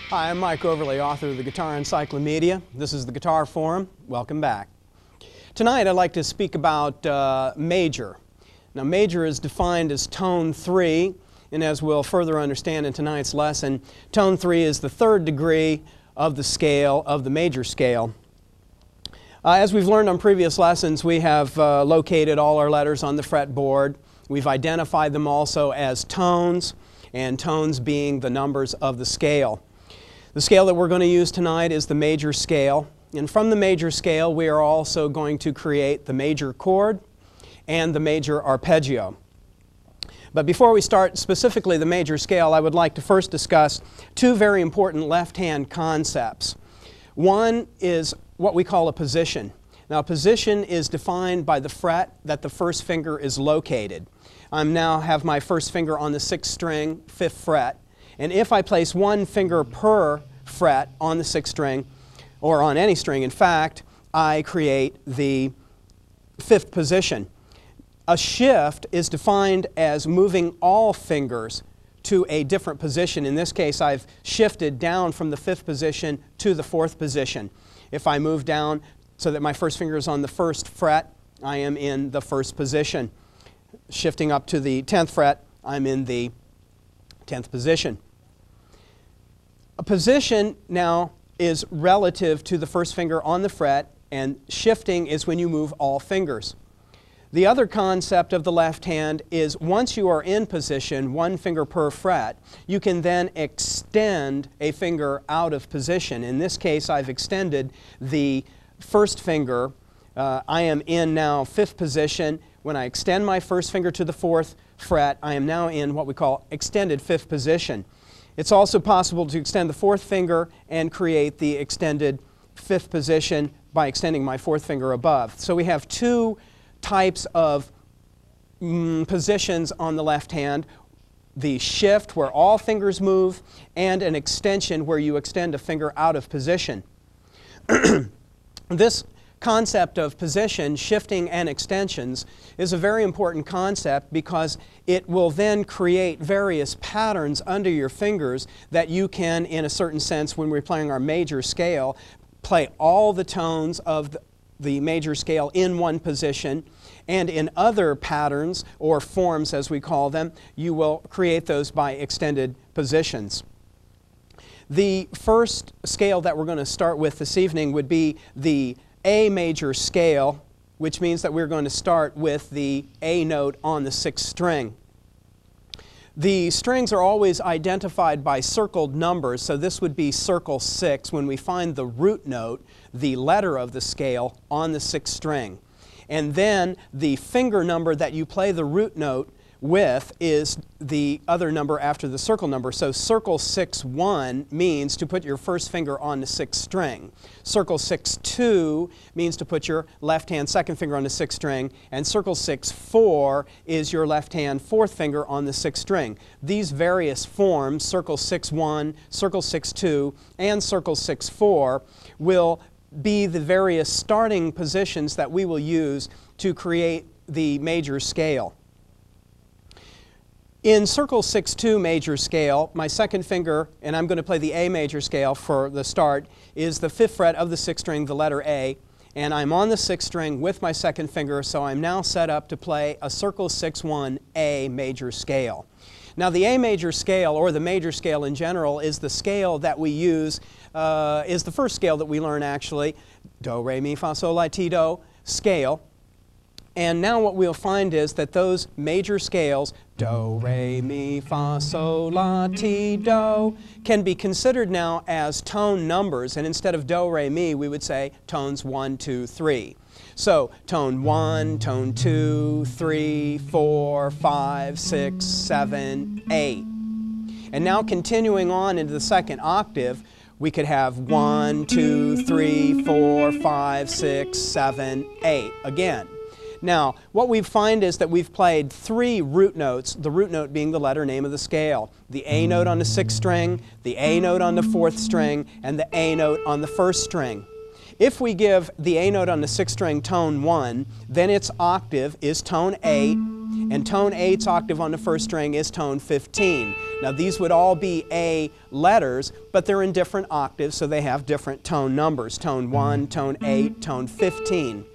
Hi, I'm Mike Overley, author of the Guitar Encyclopedia. This is the Guitar Forum. Welcome back. Tonight I'd like to speak about major. Now major is defined as tone 3, and as we'll further understand in tonight's lesson, tone 3 is the third degree of the scale, of the major scale. As we've learned on previous lessons, we have located all our letters on the fretboard. We've identified them also as tones, and tones being the numbers of the scale. The scale that we're going to use tonight is the major scale, and from the major scale we are also going to create the major chord and the major arpeggio. But before we start specifically the major scale, I would like to first discuss two very important left-hand concepts. One is what we call a position. Now, a position is defined by the fret that the first finger is located. I now have my first finger on the 6th string, 5th fret, and if I place one finger per fret on the 6th string, or on any string in fact, I create the 5th position. A shift is defined as moving all fingers to a different position. In this case, I've shifted down from the 5th position to the 4th position. If I move down so that my first finger is on the 1st fret, I am in the 1st position. Shifting up to the 10th fret, I'm in the 10th position. A position now is relative to the first finger on the fret, and shifting is when you move all fingers. The other concept of the left hand is once you are in position, one finger per fret, you can then extend a finger out of position. In this case, I've extended the first finger. I am in now 5th position. When I extend my first finger to the 4th fret, I am now in what we call extended 5th position. It's also possible to extend the 4th finger and create the extended 5th position by extending my 4th finger above. So we have two types of positions on the left hand: the shift where all fingers move, and an extension where you extend a finger out of position. This concept of position, shifting, and extensions is a very important concept because it will then create various patterns under your fingers that you can, in a certain sense, when we're playing our major scale, play all the tones of the major scale in one position, and in other patterns, or forms as we call them, you will create those by extended positions. The first scale that we're going to start with this evening would be the A major scale, which means that we're going to start with the A note on the 6th string. The strings are always identified by circled numbers, so this would be circle 6 when we find the root note, the letter of the scale, on the 6th string. And then the finger number that you play the root note with is the other number after the circle number. So circle 6-1 means to put your first finger on the 6th string. Circle 6-2 means to put your left hand second finger on the 6th string, and circle 6-4 is your left hand 4th finger on the 6th string. These various forms, circle 6-1, circle 6-2, and circle 6-4, will be the various starting positions that we will use to create the major scale. In circle 6-2 major scale, my second finger, and I'm going to play the A major scale for the start, is the 5th fret of the 6th string, the letter A, and I'm on the 6th string with my second finger, so I'm now set up to play a circle 6-1 A major scale. Now the A major scale, or the major scale in general, is the scale that we use, is the first scale that we learn actually, do, re, mi, fa, sol, la, ti, do scale. And now what we'll find is that those major scales, do, re, mi, fa, sol, la, ti, do, can be considered now as tone numbers, and instead of do, re, mi, we would say tones 1, 2, 3. So tone 1, tone 2, 3, 4, 5, 6, 7, 8. And now continuing on into the second octave, we could have 1, 2, 3, 4, 5, 6, 7, 8 again. Now, what we find is that we've played 3 root notes, the root note being the letter name of the scale. The A note on the 6th string, the A note on the 4th string, and the A note on the 1st string. If we give the A note on the 6th string tone 1, then its octave is tone 8, and tone 8's octave on the 1st string is tone 15. Now these would all be A letters, but they're in different octaves, so they have different tone numbers. Tone 1, tone 8, tone 15.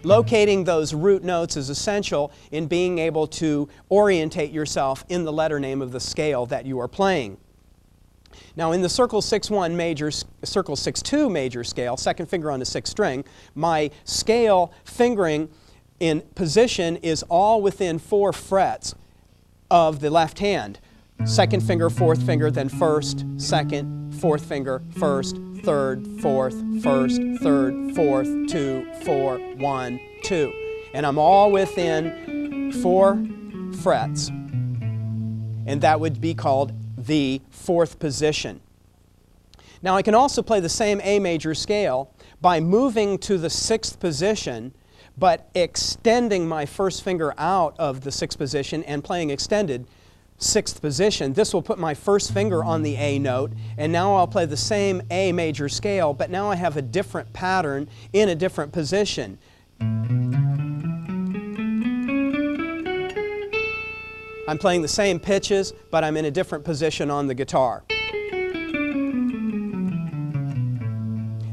Locating those root notes is essential in being able to orientate yourself in the letter name of the scale that you are playing. Now in the circle 6-1 major, circle 6-2 major scale, second finger on the sixth string, my scale fingering in position is all within 4 frets of the left hand. Second finger, fourth finger, then first, second, fourth finger, first, third, fourth, first, third, fourth, 2, 4, 1, 2. And I'm all within 4 frets. And that would be called the fourth position. Now I can also play the same A major scale by moving to the 6th position, but extending my first finger out of the 6th position and playing extended 6th position. This will put my first finger on the A note, and now I'll play the same A major scale, but now I have a different pattern in a different position. I'm playing the same pitches, but I'm in a different position on the guitar.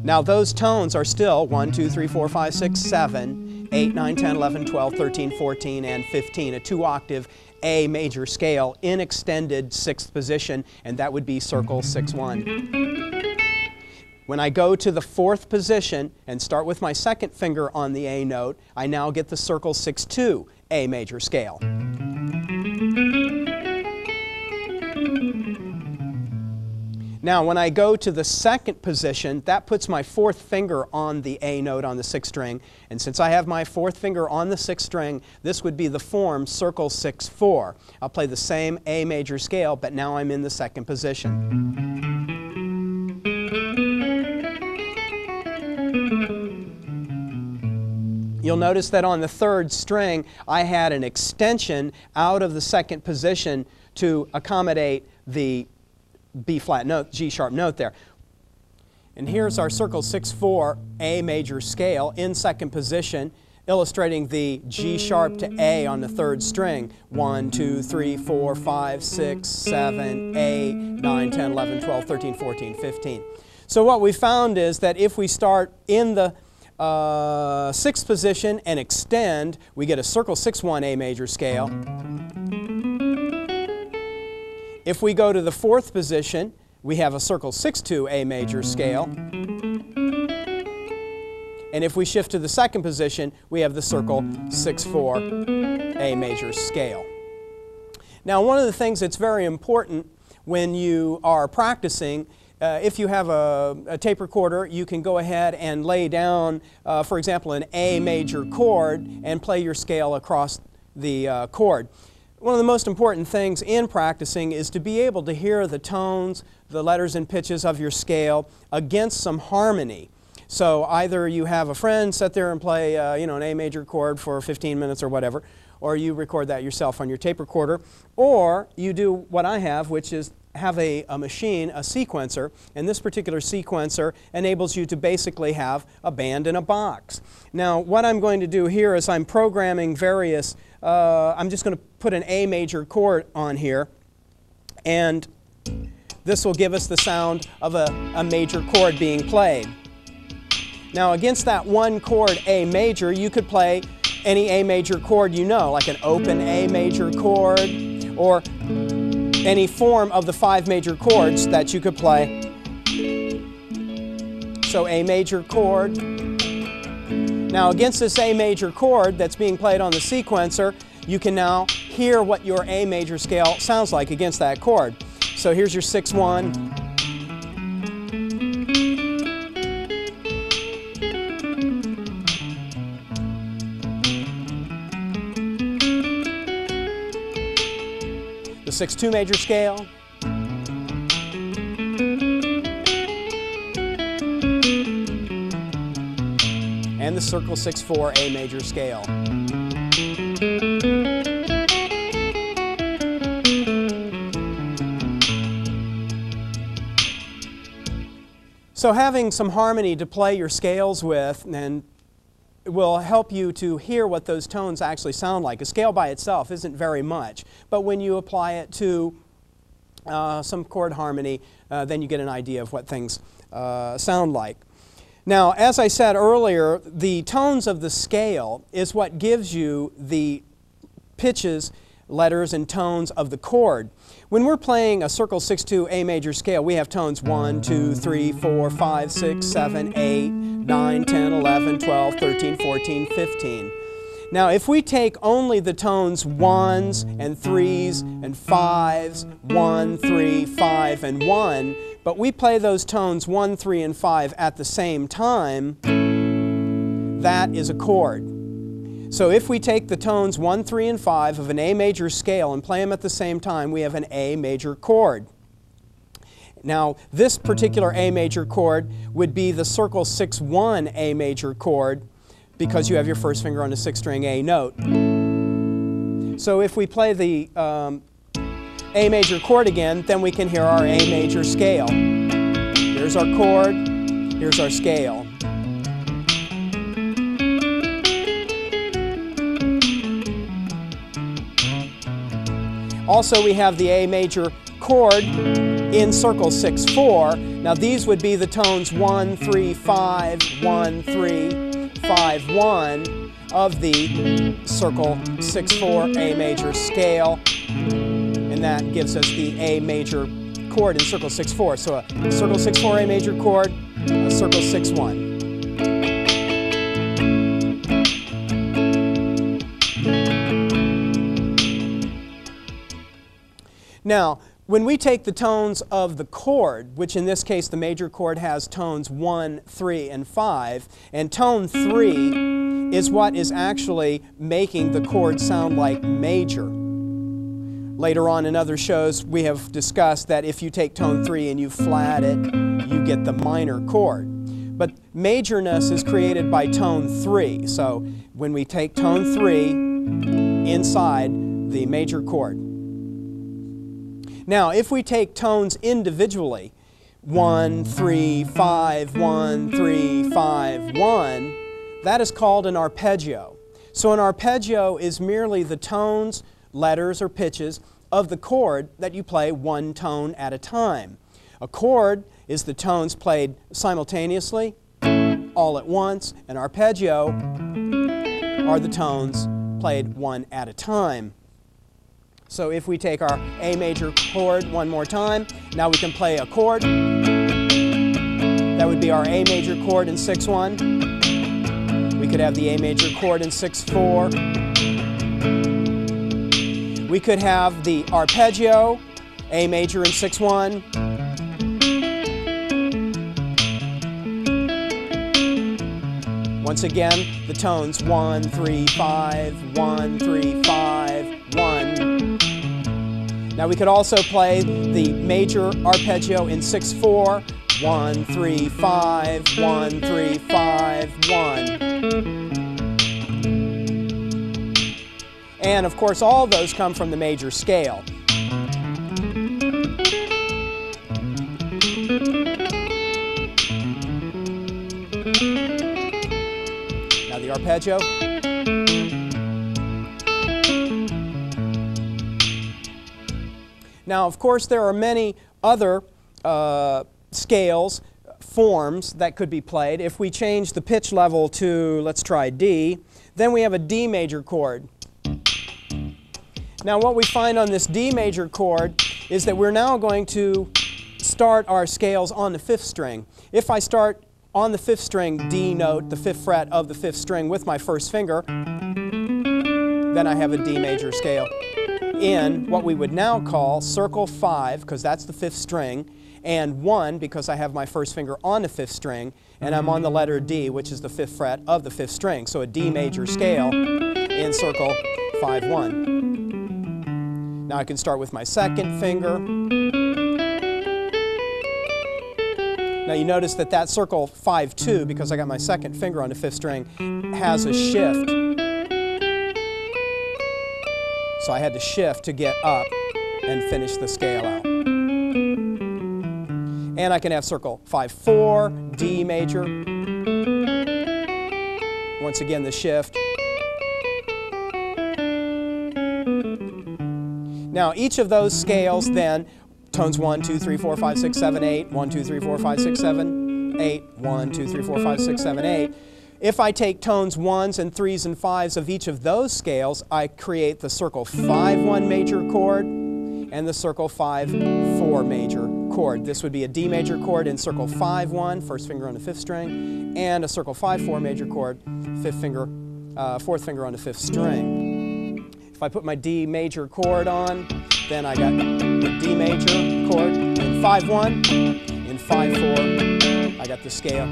Now those tones are still 1, 2, 3, 4, 5, 6, 7, 8, 9, 10, 11, 12, 13, 14, and 15, a 2-octave A major scale in extended 6th position, and that would be circle 6-1. When I go to the 4th position and start with my second finger on the A note, I now get the circle 6-2 A major scale. Now when I go to the 2nd position, that puts my 4th finger on the A note on the 6th string, and since I have my 4th finger on the 6th string, this would be the form circle 6-4. I'll play the same A major scale, but now I'm in the 2nd position. You'll notice that on the 3rd string, I had an extension out of the 2nd position to accommodate the B-flat note, G-sharp note there. And here's our circle 6-4 A major scale in 2nd position, illustrating the G-sharp to A on the 3rd string. 1, 2, 3, 4, 5, 6, 7, 8, 9, 10, 11, 12, 13, 14, 15. So what we found is that if we start in the 6th position and extend, we get a circle 6-1 A major scale. If we go to the 4th position, we have a circle 6-2 A major scale. And if we shift to the 2nd position, we have the circle 6-4 A major scale. Now one of the things that's very important when you are practicing, if you have a tape recorder, you can go ahead and lay down, for example, an A major chord and play your scale across the chord. One of the most important things in practicing is to be able to hear the tones, the letters and pitches of your scale against some harmony. So either you have a friend sit there and play an A major chord for 15 minutes or whatever, or you record that yourself on your tape recorder, or you do what I have, which is have a machine, a sequencer, and this particular sequencer enables you to basically have a band in a box. Now what I'm going to do here is I'm programming various, I'm just going to put an A major chord on here, and this will give us the sound of a major chord being played. Now against that one chord A major, you could play any A major chord you know, like an open A major chord, or any form of the 5 major chords that you could play. So A major chord. Now against this A major chord that's being played on the sequencer, you can now hear what your A major scale sounds like against that chord. So here's your 6-1. The 6-2 major scale. And the circle 6-4 A major scale. So having some harmony to play your scales with and will help you to hear what those tones actually sound like. A scale by itself isn't very much, but when you apply it to some chord harmony, then you get an idea of what things sound like. Now, as I said earlier, the tones of the scale is what gives you the pitches, letters, and tones of the chord. When we're playing a circle 6-2 A major scale, we have tones 1, 2, 3, 4, 5, 6, 7, 8, 9, 10, 11, 12, 13, 14, 15. Now, if we take only the tones 1s and 3s and 5s, 1, 3, 5, and 1, but we play those tones 1, 3, and 5 at the same time, that is a chord. So if we take the tones 1, 3, and 5 of an A major scale and play them at the same time, we have an A major chord. Now, this particular A major chord would be the circle 6-1 A major chord because you have your first finger on the 6th-string A note. So if we play the A major chord again, then we can hear our A major scale. Here's our chord, here's our scale. Also, we have the A major chord in circle 6-4. Now, these would be the tones 1, 3, 5, 1, 3, 5, 1 of the circle 6-4 A major scale. And that gives us the A major chord in circle 6-4. So a circle 6-4 A major chord, a circle 6-1. Now, when we take the tones of the chord, which in this case the major chord has tones 1, 3, and 5, and tone 3 is what is actually making the chord sound like major. Later on in other shows we have discussed that if you take tone 3 and you flat it, you get the minor chord. But majorness is created by tone 3, so when we take tone 3 inside the major chord. Now, if we take tones individually, 1, 3, 5, 1, 3, 5, 1, that is called an arpeggio. So an arpeggio is merely the tones, letters, or pitches of the chord that you play one tone at a time. A chord is the tones played simultaneously, all at once. An arpeggio are the tones played one at a time. So if we take our A major chord one more time, now we can play a chord. That would be our A major chord in 6-1. We could have the A major chord in 6-4. We could have the arpeggio, A major in 6-1. Once again, the tones 1, 3, 5, 1, 3, 5, 1. Now we could also play the major arpeggio in 6-4, 1, 3, 5, 1, 3, 5, 1. And of course all those come from the major scale. Now the arpeggio. Now, of course, there are many other scales, forms that could be played. If we change the pitch level to, let's try D, then we have a D major chord. Now, what we find on this D major chord is that we're now going to start our scales on the 5th string. If I start on the 5th string D note, the 5th fret of the 5th string with my first finger, then I have a D major scale in what we would now call circle 5, because that's the 5th string, and 1 because I have my first finger on the 5th string, and I'm on the letter D, which is the 5th fret of the 5th string. So a D major scale in circle 5-1. Now I can start with my second finger. Now you notice that that circle 5-2, because I got my second finger on the 5th string, has a shift. So I had to shift to get up and finish the scale out. And I can have circle 5-4, D major. Once again, the shift. Now, each of those scales then, tones 1, 2, 3, 4, 5, 6, 7, 8, 1, 2, 3, 4, 5, 6, 7, 8, 1, 2, 3, 4, 5, 6, 7, 8. If I take tones 1s and 3s and 5s of each of those scales, I create the circle 5-1 major chord and the circle 5-4 major chord. This would be a D major chord in circle 5-1, first finger on the 5th string, and a circle 5-4 major chord, 4th finger on the 5th string. If I put my D major chord on, then I got the D major chord in 5-1, in 5-4, I got the scale.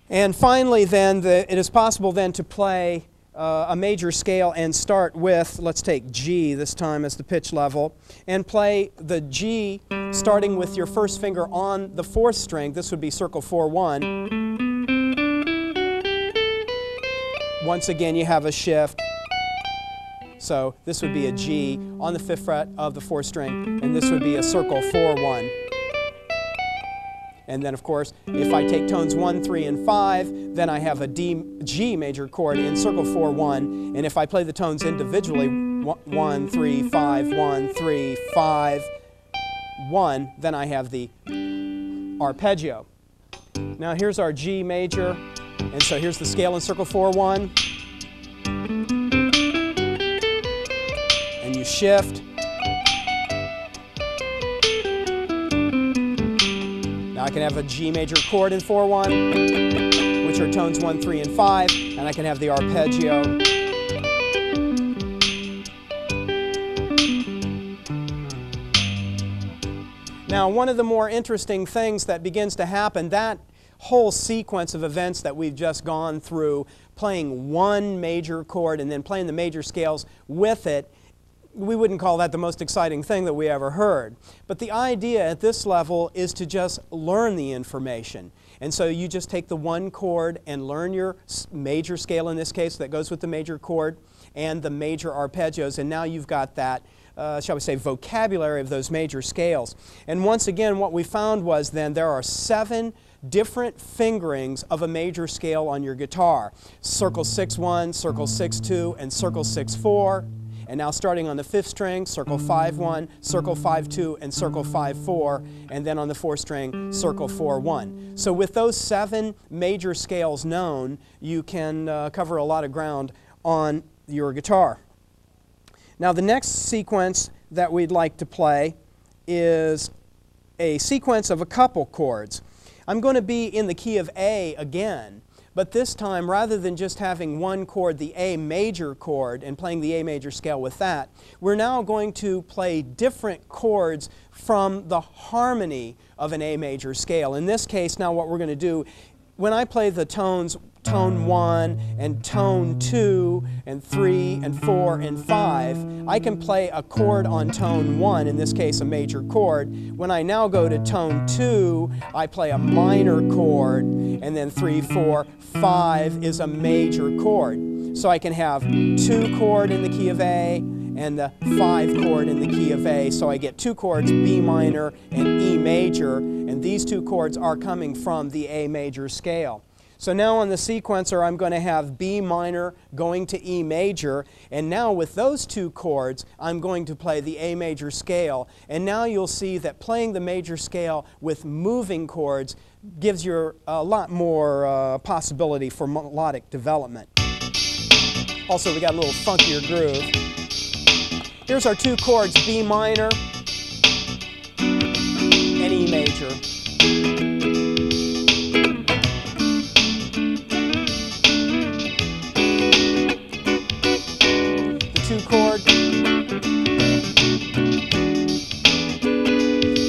And finally then, it is possible then to play a major scale and start with, let's take G this time as the pitch level, and play the G starting with your first finger on the 4th string. This would be circle 4-1. Once again, you have a shift. So this would be a G on the 5th fret of the 4th string, and this would be a circle 4-1. And then, of course, if I take tones 1, 3, and 5, then I have a G major chord in circle 4-1. And if I play the tones individually, 1, 3, 5, 1, 3, 5, 1, then I have the arpeggio. Now here's our G major. And so here's the scale in circle 4-1. And you shift. I can have a G major chord in 4-1, which are tones 1, 3, and 5, and I can have the arpeggio. Now, one of the more interesting things that begins to happen, that whole sequence of events that we've just gone through, playing one major chord and then playing the major scales with it, we wouldn't call that the most exciting thing that we ever heard. But the idea at this level is to just learn the information. And so you just take the one chord and learn your major scale in this case that goes with the major chord and the major arpeggios, and now you've got that, shall we say, vocabulary of those major scales. And once again, what we found was then there are 7 different fingerings of a major scale on your guitar. Circle 6-1, circle 6-2, and circle 6-4. And now starting on the 5th string, circle 5-1, circle 5-2, and circle 5-4, and then on the 4th string, circle 4-1. So with those 7 major scales known, you can cover a lot of ground on your guitar. Now the next sequence that we'd like to play is a sequence of a couple chords. I'm going to be in the key of A again. But this time, rather than just having one chord, the A major chord, and playing the A major scale with that, we're now going to play different chords from the harmony of an A major scale. In this case, now what we're going to do, when I play the tones, tone 1 and tone 2 and 3 and 4 and 5, I can play a chord on tone 1, in this case a major chord. When I now go to tone 2, I play a minor chord, and then 3, 4, 5 is a major chord. So I can have 2 chord in the key of A and the 5 chord in the key of A. So I get 2 chords, B minor and E major, and these 2 chords are coming from the A major scale. So now on the sequencer, I'm going to have B minor going to E major, and now with those 2 chords, I'm going to play the A major scale. And now you'll see that playing the major scale with moving chords gives you a lot more possibility for melodic development. Also, we got a little funkier groove. Here's our 2 chords, B minor and E major. Chord.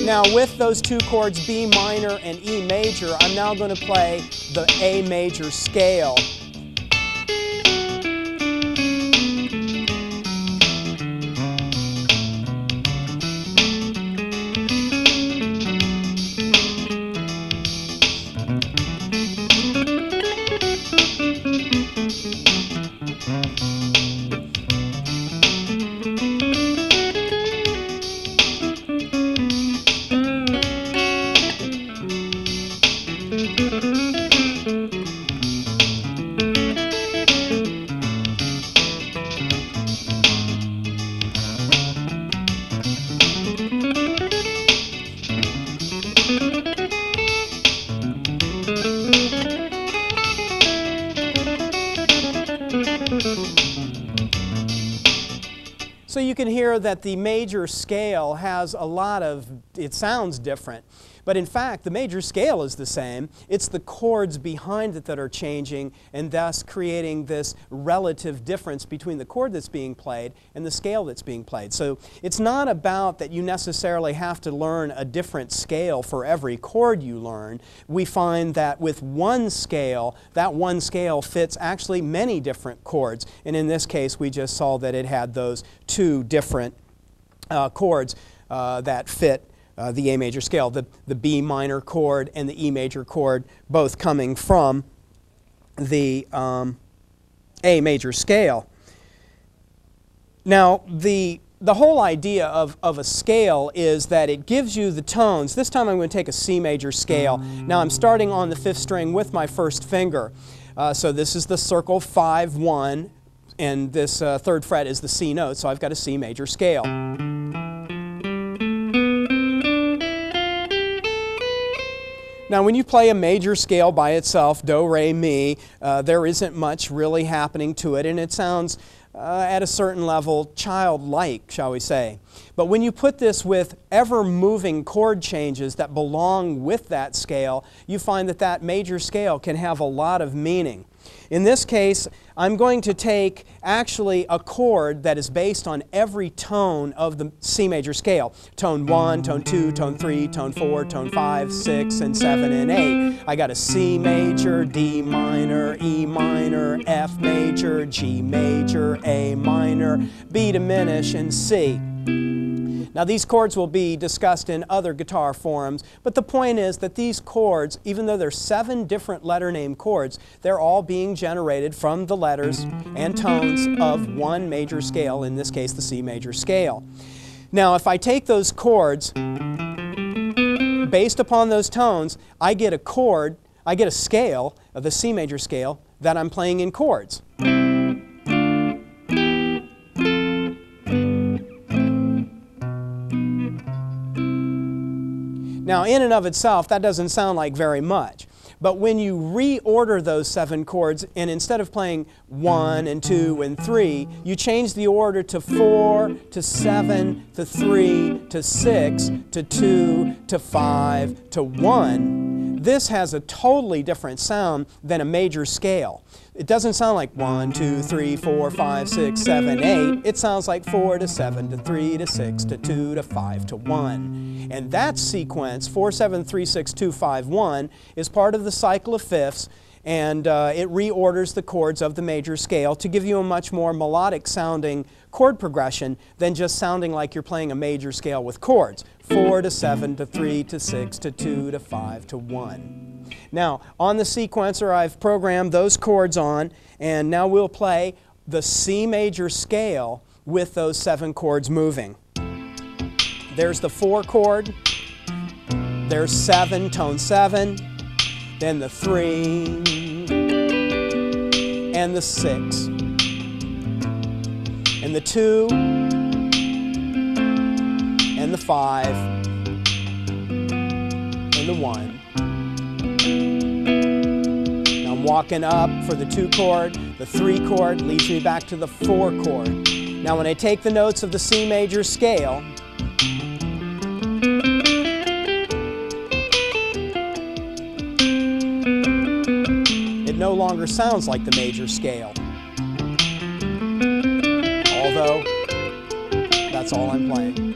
Now with those 2 chords, B minor and E major, I'm now going to play the A major scale. can hear that the major scale has a lot of, it sounds different. But in fact, the major scale is the same. It's the chords behind it that are changing and thus creating this relative difference between the chord that's being played and the scale that's being played. So it's not about that you necessarily have to learn a different scale for every chord you learn. We find that with one scale, that one scale fits actually many different chords. And in this case, we just saw that it had those two different chords that fit the A major scale, the B minor chord and the E major chord, both coming from the A major scale. Now, the whole idea of a scale is that it gives you the tones. This time I'm going to take a C major scale. Now I'm starting on the 5th string with my first finger. So this is the circle 5-1, and this 3rd fret is the C note, so I've got a C major scale. Now when you play a major scale by itself, do, re, mi, there isn't much really happening to it, and it sounds at a certain level childlike, shall we say. But when you put this with ever-moving chord changes that belong with that scale, you find that that major scale can have a lot of meaning. In this case, I'm going to take actually a chord that is based on every tone of the C major scale. Tone 1, tone 2, tone 3, tone 4, tone 5, 6, and 7, and 8. I got a C major, D minor, E minor, F major, G major, A minor, B diminished, and C. Now these chords will be discussed in other guitar forums, but the point is that these chords, even though they're 7 different letter name chords, they're all being generated from the letters and tones of one major scale, in this case the C major scale. Now if I take those chords, based upon those tones, I get a chord, I get a scale of the C major scale that I'm playing in chords. Now, in and of itself, that doesn't sound like very much. But when you reorder those 7 chords, and instead of playing 1 and 2 and 3, you change the order to 4, to 7, to 3, to 6, to 2, to 5, to 1, this has a totally different sound than a major scale. It doesn't sound like 1, 2, 3, 4, 5, 6, 7, 8. It sounds like 4 to 7 to 3 to 6 to 2 to 5 to 1. And that sequence, 4, 7, 3, 6, 2, 5, 1, is part of the cycle of fifths, and it reorders the chords of the major scale to give you a much more melodic sounding chord progression than just sounding like you're playing a major scale with chords. 4 to 7 to 3 to 6 to 2 to 5 to 1. Now, on the sequencer, I've programmed those chords on, and now we'll play the C major scale with those 7 chords moving. There's the 4 chord, there's 7, tone 7, then the 3, and the 6, and the 2, and the 5, and the 1. Now I'm walking up for the 2 chord, the 3 chord leads me back to the 4 chord. Now when I take the notes of the C major scale, it no longer sounds like the major scale. Although, that's all I'm playing.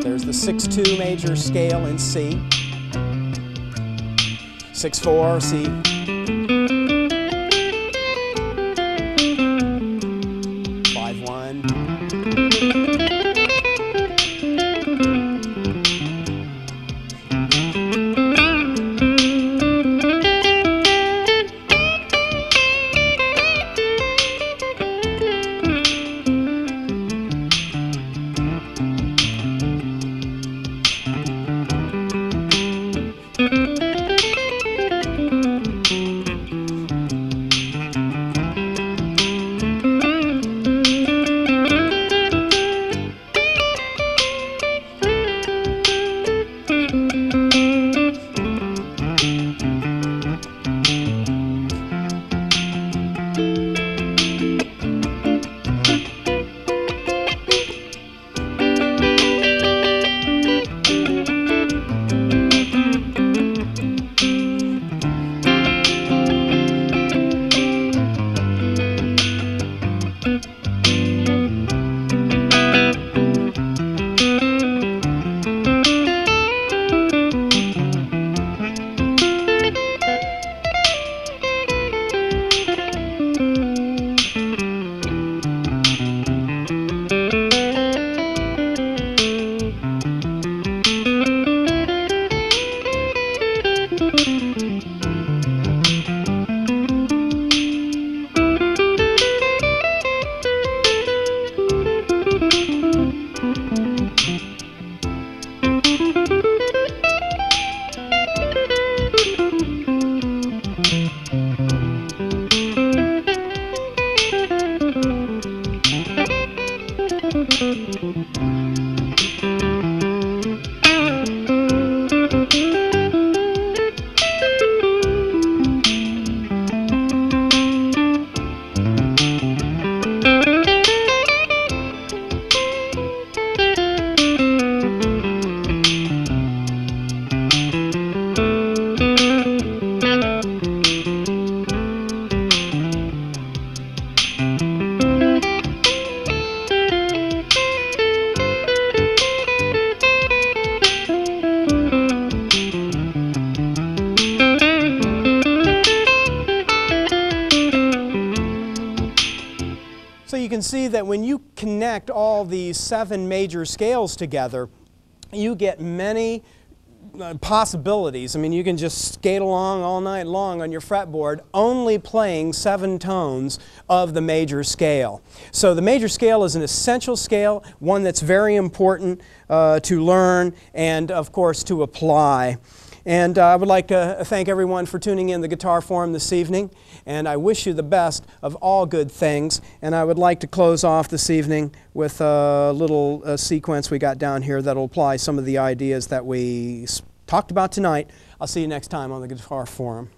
There's the 6-2 major scale in C, 6-4 C, 5-1, So you can see that when you connect all these 7 major scales together, you get many possibilities. I mean, you can just skate along all night long on your fretboard only playing 7 tones of the major scale. So the major scale is an essential scale, one that's very important to learn and, of course, to apply. And I would like to thank everyone for tuning in the Guitar Forum this evening, and I wish you the best of all good things. And I would like to close off this evening with a little sequence we got down here that will apply some of the ideas that we talked about tonight. I'll see you next time on the Guitar Forum.